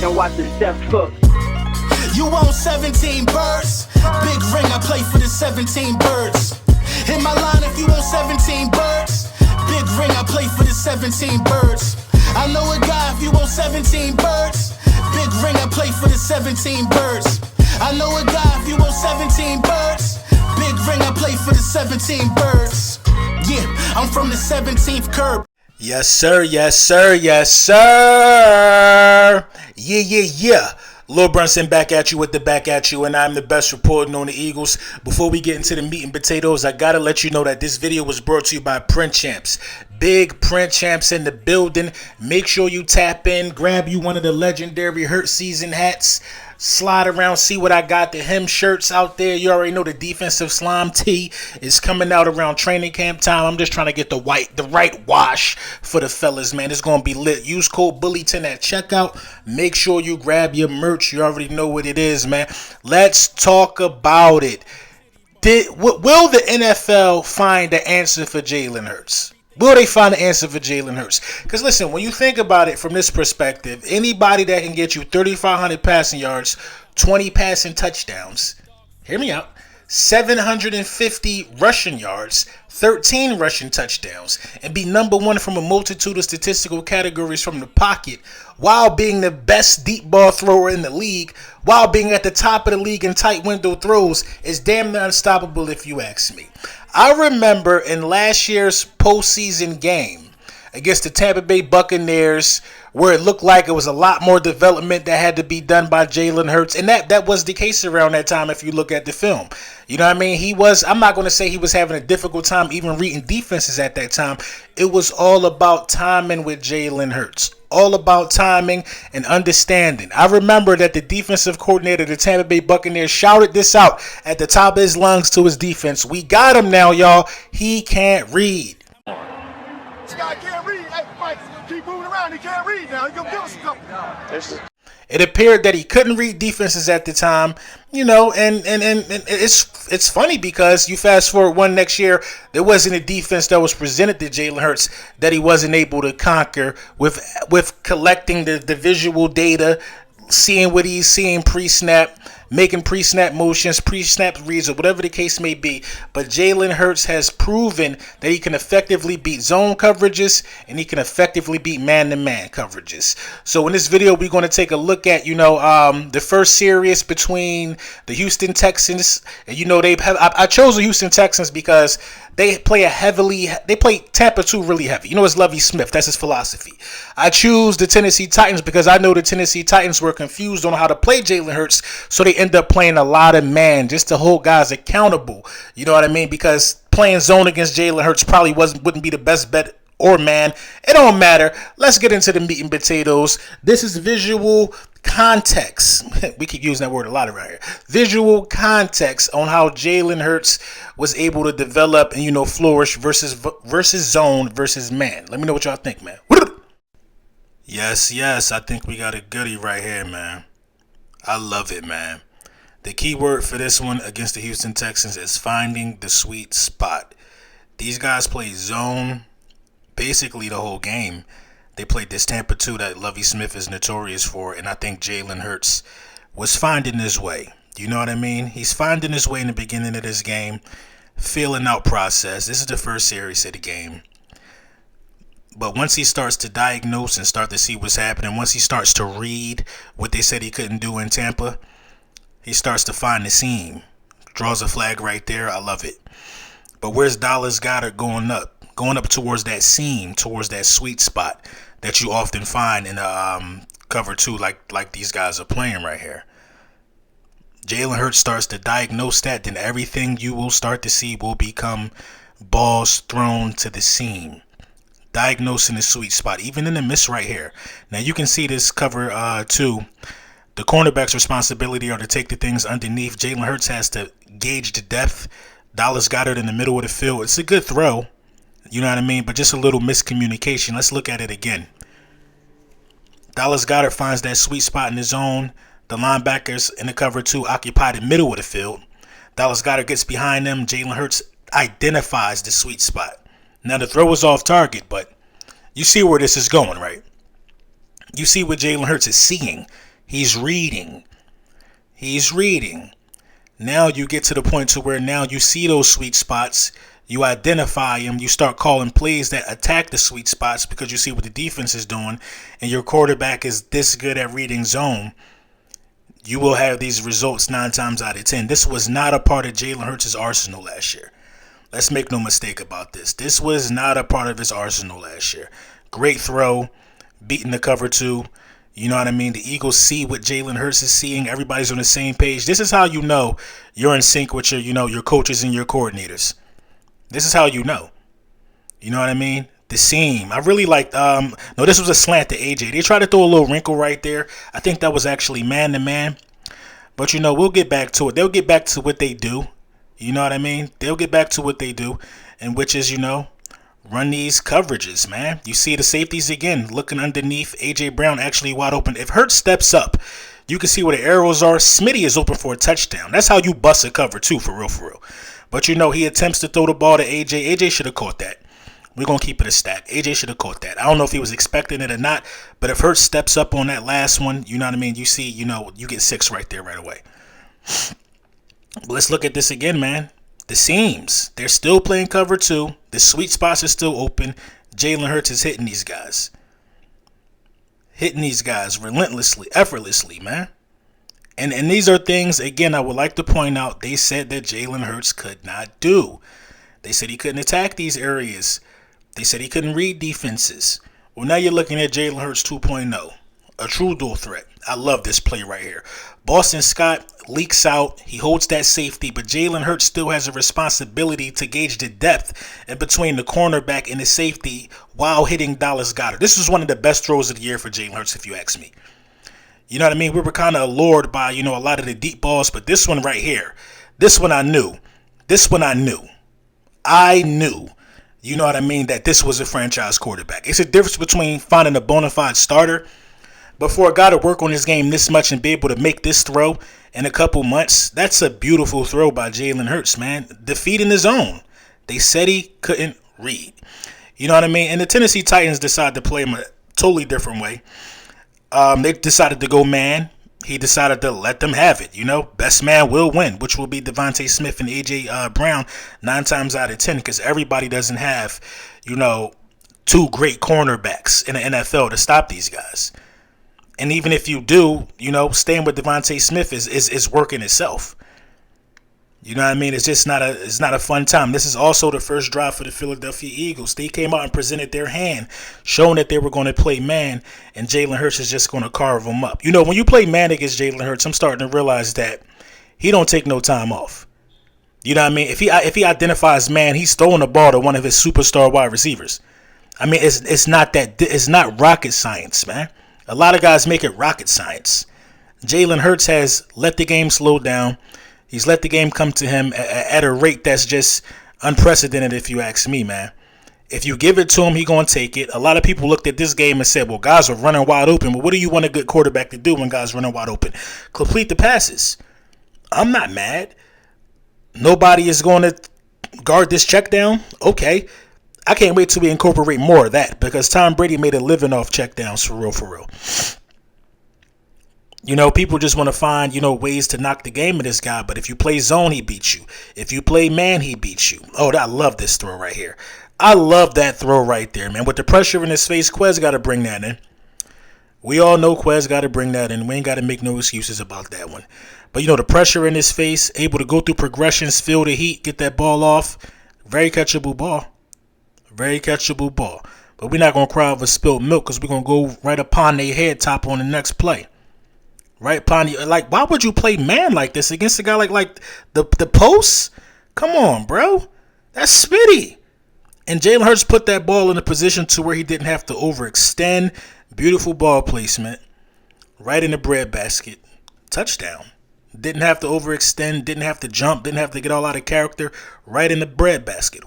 and watch the chef cook. You want 17 birds? Big ring, I play for the 17 birds. Hit my line if you want 17 birds. Big ring, I play for the 17 birds. I know a guy if you want 17 birds. Big ring, I play for the 17 birds. I know a guy if you want 17 birds. Big ring, I play for the 17 birds. Yeah, I'm from the 17th curb. Yes, sir. Yes, sir. Yes, sir. Yeah. Lil Brunson back at you with the back at you, and I'm the best reporting on the Eagles. Before we get into the meat and potatoes, I gotta let you know that this video was brought to you by Print Champs. Big Print Champs in the building. Make sure you tap in, grab you one of the legendary Hurt season hats. Slide around, see what I got. The hem shirts out there. You already know the defensive slime tee is coming out around training camp time. I'm just trying to get the right wash for the fellas, man. It's going to be lit. Use code BULLY10 at checkout. Make sure you grab your merch. You already know what it is, man. Let's talk about it. Will the NFL find the answer for Jalen Hurts? Will they find the answer for Jalen Hurts? Because listen, when you think about it from this perspective, anybody that can get you 3,500 passing yards, 20 passing touchdowns, hear me out, 750 rushing yards, 13 rushing touchdowns, and be number one from a multitude of statistical categories from the pocket, while being the best deep ball thrower in the league, while being at the top of the league in tight window throws, is damn near unstoppable if you ask me. I remember in last year's postseason game against the Tampa Bay Buccaneers, where it looked like it was a lot more development that had to be done by Jalen Hurts. And that was the case around that time if you look at the film. You know what I mean? I'm not going to say he was having a difficult time even reading defenses at that time. It was all about timing with Jalen Hurts. All about timing and understanding. I remember that the defensive coordinator of the Tampa Bay Buccaneers shouted this out at the top of his lungs to his defense. We got him now, y'all. He can't read. This guy can't read. Hey, Mike, keep moving around. He can't read now. He's going to give us a couple. It appeared that he couldn't read defenses at the time, you know, and it's funny because you fast forward one next year, there wasn't a defense that was presented to Jalen Hurts that he wasn't able to conquer with collecting the visual data, seeing what he's seeing pre-snap, making pre-snap motions, pre-snap reads, or whatever the case may be. But Jalen Hurts has proven that he can effectively beat zone coverages and he can effectively beat man-to-man coverages. So in this video, we're going to take a look at, the first series between the Houston Texans. And, I chose the Houston Texans because they play Tampa 2 really heavy. It's Lovie Smith. That's his philosophy. I choose the Tennessee Titans because I know the Tennessee Titans were confused on how to play Jalen Hurts, so they end up playing a lot of man just to hold guys accountable. You know what I mean? Because playing zone against Jalen Hurts probably wouldn't be the best bet, or man. It don't matter. Let's get into the meat and potatoes. This is visual context. We keep using that word a lot around here. Visual context on how Jalen Hurts was able to develop and flourish versus zone versus man. Let me know what y'all think, man. Yes, I think we got a goodie right here, man. I love it, man. The key word for this one against the Houston Texans is finding the sweet spot. These guys play zone basically the whole game. They played this Tampa 2 that Lovie Smith is notorious for, and I think Jalen Hurts was finding his way. You know what I mean? He's finding his way in the beginning of this game, feeling out process. This is the first series of the game. But once he starts to diagnose and start to see what's happening, once he starts to read what they said he couldn't do in Tampa, he starts to find the seam. Draws a flag right there. I love it. But where's Dallas Goedert going up? Going up towards that seam, towards that sweet spot that you often find in cover 2 like these guys are playing right here. Jalen Hurts starts to diagnose that, then everything you will start to see will become balls thrown to the seam. Diagnosing the sweet spot, even in the miss right here. Now you can see this cover 2. The cornerback's responsibility are to take the things underneath. Jalen Hurts has to gauge the depth. Dallas Goedert in the middle of the field. It's a good throw. You know what I mean? But just a little miscommunication. Let's look at it again. Dallas Goedert finds that sweet spot in the zone. The linebackers in the cover 2 occupy the middle of the field. Dallas Goedert gets behind them. Jalen Hurts identifies the sweet spot. Now the throw was off target, but you see where this is going, right? You see what Jalen Hurts is seeing. He's reading. He's reading. Now you get to the point to where now you see those sweet spots. You identify them. You start calling plays that attack the sweet spots because you see what the defense is doing, and your quarterback is this good at reading zone. You will have these results 9 times out of 10. This was not a part of Jalen Hurts' arsenal last year. Let's make no mistake about this. This was not a part of his arsenal last year. Great throw, beating the cover 2. You know what I mean? The Eagles see what Jalen Hurts is seeing. Everybody's on the same page. This is how you know you're in sync with your coaches and your coordinators. This is how you know. You know what I mean? The seam. I really liked, no, this was a slant to AJ. They tried to throw a little wrinkle right there. I think that was actually man-to-man. But, we'll get back to it. They'll get back to what they do. You know what I mean? They'll get back to what they do, and which is, run these coverages, man. You see the safeties again, looking underneath. A.J. Brown actually wide open. If Hurts steps up, you can see where the arrows are. Smitty is open for a touchdown. That's how you bust a cover, too, for real. But, he attempts to throw the ball to A.J. A.J. should have caught that. We're going to keep it a stack. A.J. should have caught that. I don't know if he was expecting it or not, but if Hurts steps up on that last one, you know what I mean? You see, you get 6 right there right away. But let's look at this again, man. The seams. They're still playing cover 2. The sweet spots are still open. Jalen Hurts is hitting these guys. Hitting these guys relentlessly, effortlessly, man. And these are things, again, I would like to point out, they said that Jalen Hurts could not do. They said he couldn't attack these areas. They said he couldn't read defenses. Well, now you're looking at Jalen Hurts 2.0. A true dual threat. I love this play right here. Boston Scott leaks out. He holds that safety, but Jalen Hurts still has a responsibility to gauge the depth in between the cornerback and the safety while hitting Dallas Goedert. This was one of the best throws of the year for Jalen Hurts, if you ask me. You know what I mean? We were kind of allured by, a lot of the deep balls, but this one right here, this one I knew. I knew, you know what I mean, that this was a franchise quarterback. It's a difference between finding a bona fide starter. But for a guy to work on his game this much and be able to make this throw in a couple months, that's a beautiful throw by Jalen Hurts, man. Defeating his own. They said he couldn't read. You know what I mean? And the Tennessee Titans decided to play him a totally different way. They decided to go man. He decided to let them have it. Best man will win, which will be Devontae Smith and A.J. Brown 9 times out of 10, because everybody doesn't have, 2 great cornerbacks in the NFL to stop these guys. And even if you do, staying with Devontae Smith is working itself. You know what I mean? It's not a fun time. This is also the first drive for the Philadelphia Eagles. They came out and presented their hand, showing that they were going to play man, and Jalen Hurts is just going to carve them up. When you play man against Jalen Hurts, I'm starting to realize that he don't take no time off. You know what I mean? If he identifies man, he's throwing the ball to one of his superstar wide receivers. I mean, it's not rocket science, man. A lot of guys make it rocket science. Jalen Hurts has let the game slow down. He's let the game come to him at a rate that's just unprecedented, if you ask me, man. If you give it to him, he's going to take it. A lot of people looked at this game and said, well, guys are running wide open. But what do you want a good quarterback to do when guys are running wide open? Complete the passes. I'm not mad. Nobody is going to guard this check down. Okay. I can't wait till we incorporate more of that, because Tom Brady made a living off checkdowns for real. People just want to find, ways to knock the game of this guy. But if you play zone, he beats you. If you play man, he beats you. Oh, I love this throw right here. I love that throw right there, man. With the pressure in his face, Quez got to bring that in. We all know Quez got to bring that in. We ain't got to make no excuses about that one. But, the pressure in his face, able to go through progressions, feel the heat, get that ball off. Very catchable ball. Very catchable ball. But we're not going to cry over spilled milk, because we're going to go right upon their head top on the next play. Right upon you. Like, why would you play man like this against a guy like the post? Come on, bro. That's Smitty. And Jalen Hurts put that ball in a position to where he didn't have to overextend. Beautiful ball placement. Right in the breadbasket. Touchdown. Didn't have to overextend. Didn't have to jump. Didn't have to get all out of character. Right in the breadbasket.